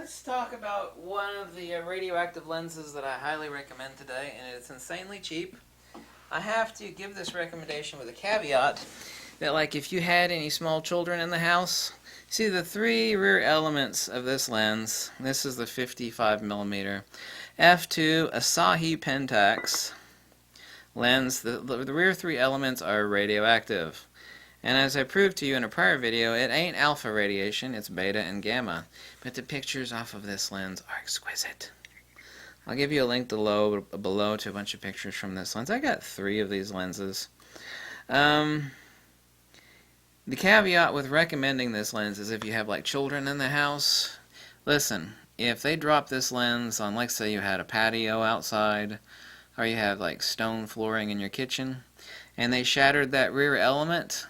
Let's talk about one of the radioactive lenses that I highly recommend today, and it's insanely cheap. I have to give this recommendation with a caveat that, like, if you had any small children in the house, see the three rear elements of this lens. This is the 55mm f2 Asahi Pentax lens. The rear three elements are radioactive. And as I proved to you in a prior video, it ain't alpha radiation, it's beta and gamma. But the pictures off of this lens are exquisite. I'll give you a link below to a bunch of pictures from this lens. I got 3 of these lenses. The caveat with recommending this lens is if you have like children in the house. Listen, if they drop this lens on, like, say you had a patio outside, or you have like stone flooring in your kitchen, and they shattered that rear element,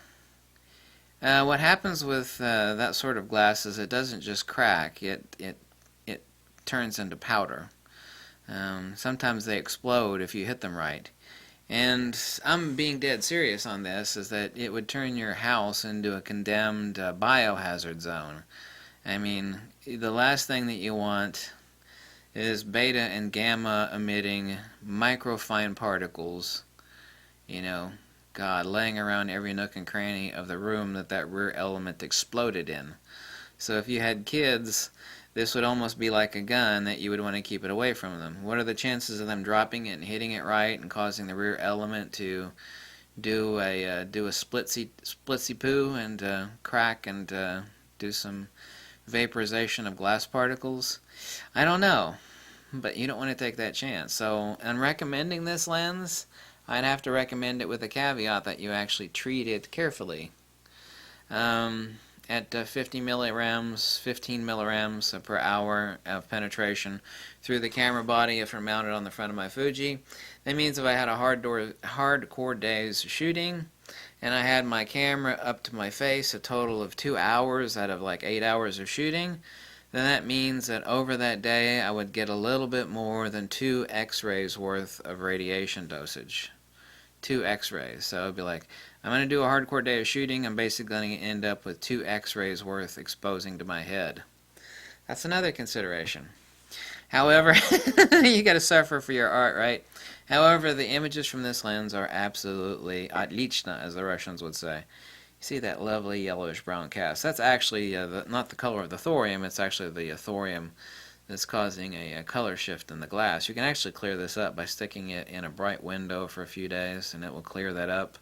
what happens with that sort of glass is it doesn't just crack, it turns into powder. Sometimes they explode if you hit them right. And I'm being dead serious on this, is that it would turn your house into a condemned biohazard zone. I mean, the last thing that you want is beta and gamma emitting microfine particles, God, laying around every nook and cranny of the room that rear element exploded in. So if you had kids, this would almost be like a gun that you would want to keep it away from them. What are the chances of them dropping it and hitting it right and causing the rear element to do a splitsy poo and crack and do some vaporization of glass particles? I don't know, but you don't want to take that chance. So in recommending this lens, I'd have to recommend it with a caveat that you actually treat it carefully. At 15 milligrams per hour of penetration through the camera body if it were mounted on the front of my Fuji. That means if I had a hardcore day's shooting and I had my camera up to my face a total of 2 hours out of like 8 hours of shooting, then that means that over that day I would get a little bit more than 2 X-rays worth of radiation dosage. 2 X-rays. So it would be like, I'm going to do a hardcore day of shooting, I'm basically going to end up with 2 X-rays worth exposing to my head. That's another consideration. However, you got to suffer for your art, right? However, the images from this lens are absolutely отлично, as the Russians would say. You see that lovely yellowish-brown cast? That's actually not the color of the thorium, it's actually the thorium that's causing a color shift in the glass. You can actually clear this up by sticking it in a bright window for a few days, and it will clear that up.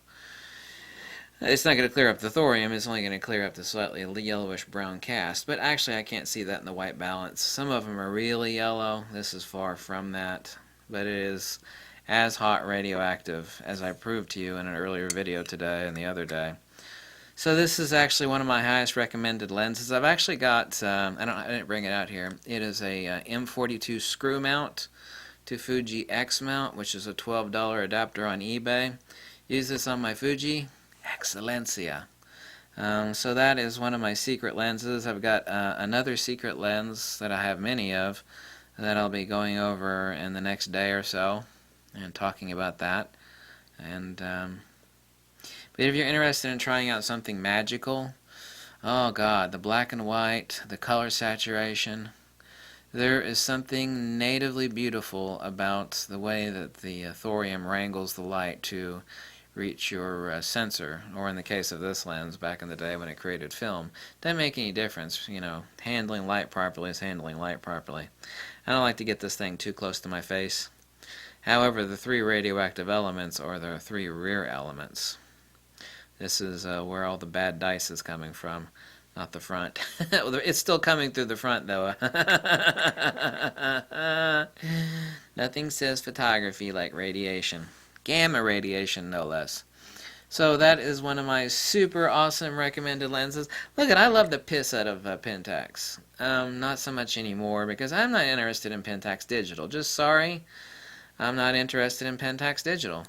It's not going to clear up the thorium, it's only going to clear up the slightly yellowish-brown cast, but actually I can't see that in the white balance. Some of them are really yellow. This is far from that, but it is as hot radioactive as I proved to you in an earlier video today and the other day. So this is actually one of my highest recommended lenses. I've actually got, I didn't bring it out here, it is a M42 screw mount to Fuji X mount, which is a $12 adapter on eBay. Use this on my Fuji. Excelencia. So that is one of my secret lenses. I've got another secret lens that I have many of that I'll be going over in the next day or so and talking about that. And but if you're interested in trying out something magical, oh God, the black and white, the color saturation, there is something natively beautiful about the way that the thorium wrangles the light to reach your sensor, or in the case of this lens back in the day when it created film. Doesn't make any difference, handling light properly is handling light properly. I don't like to get this thing too close to my face. However, the 3 radioactive elements are the 3 rear elements. This is where all the bad dice is coming from, not the front. It's still coming through the front though. Nothing says photography like radiation. Gamma radiation, no less. So that is one of my super awesome recommended lenses. Look, I love the piss out of Pentax. Not so much anymore because I'm not interested in Pentax Digital. Just sorry, I'm not interested in Pentax Digital.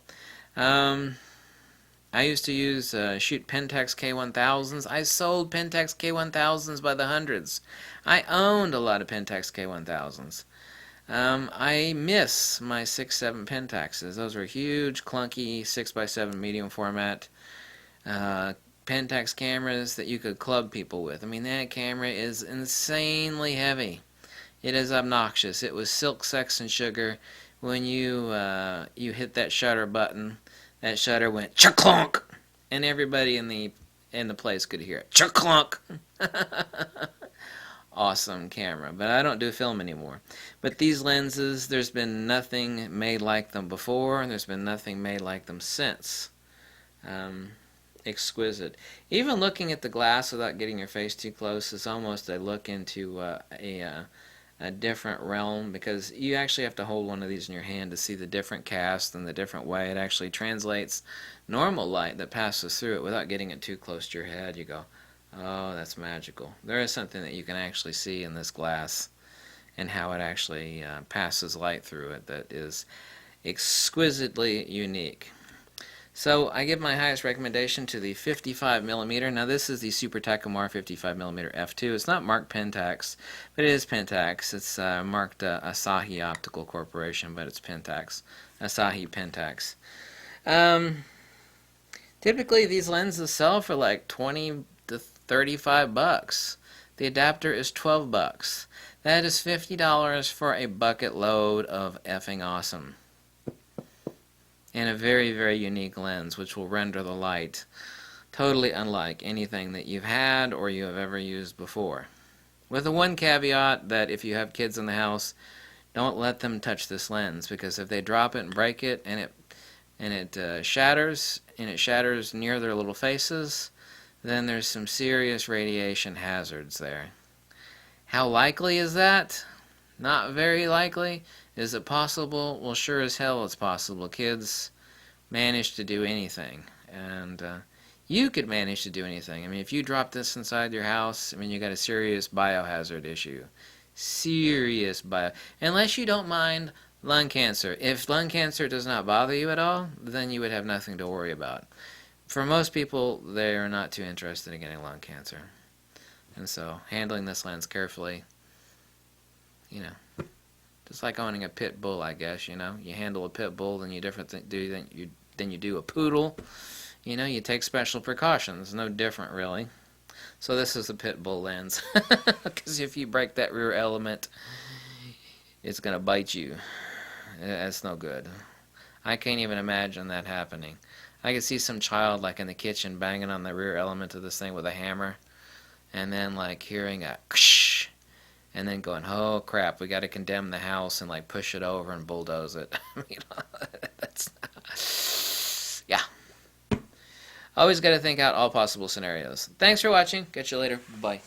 I used to shoot Pentax K1000s. I sold Pentax K1000s by the hundreds. I owned a lot of Pentax K1000s. I miss my 6.7 Pentaxes. Those are huge, clunky 6x7 medium format Pentax cameras that you could club people with. I mean, that camera is insanely heavy. It is obnoxious. It was silk, sex, and sugar. When you hit that shutter button, that shutter went cha-clunk, and everybody in the place could hear it. Cha-clunk. Awesome camera, but I don't do film anymore. But these lenses, there's been nothing made like them before, and there's been nothing made like them since. Exquisite. Even looking at the glass without getting your face too close is almost a look into a different realm, because you actually have to hold one of these in your hand to see the different cast and the different way it actually translates normal light that passes through it without getting it too close to your head. You go, oh, that's magical. There is something that you can actually see in this glass and how it actually passes light through it that is exquisitely unique. So I give my highest recommendation to the 55mm. Now this is the Super-Takumar 55mm f2. It's not marked Pentax, but it is Pentax. It's marked Asahi Optical Corporation, but it's Pentax. Asahi Pentax. Typically these lenses sell for like 20 to 35 bucks. The adapter is 12 bucks. That is $50 for a bucket load of effing awesome. And a very, very unique lens, which will render the light totally unlike anything that you've had or you have ever used before. With the one caveat that if you have kids in the house, don't let them touch this lens, because if they drop it and break it and it shatters near their little faces, then there's some serious radiation hazards there. How likely is that? Not very likely. Is it possible? Well, sure as hell it's possible. Kids manage to do anything, and you could manage to do anything. I mean, if you drop this inside your house, I mean, you got a serious biohazard issue. Serious unless you don't mind lung cancer. If lung cancer does not bother you at all, then you would have nothing to worry about. For most people, they are not too interested in getting lung cancer. And so, handling this lens carefully, you know, just like owning a pit bull, I guess, you know. You handle a pit bull than you do a poodle. You know, you take special precautions. No different, really. So this is a pit bull lens. Because if you break that rear element, it's going to bite you. That's no good. I can't even imagine that happening. I could see some child, like, in the kitchen banging on the rear element of this thing with a hammer, and then, like, hearing a ksh, and then going, oh crap, we got to condemn the house and like push it over and bulldoze it. You know, that's, yeah. Always got to think out all possible scenarios. Thanks for watching. Catch you later. Bye.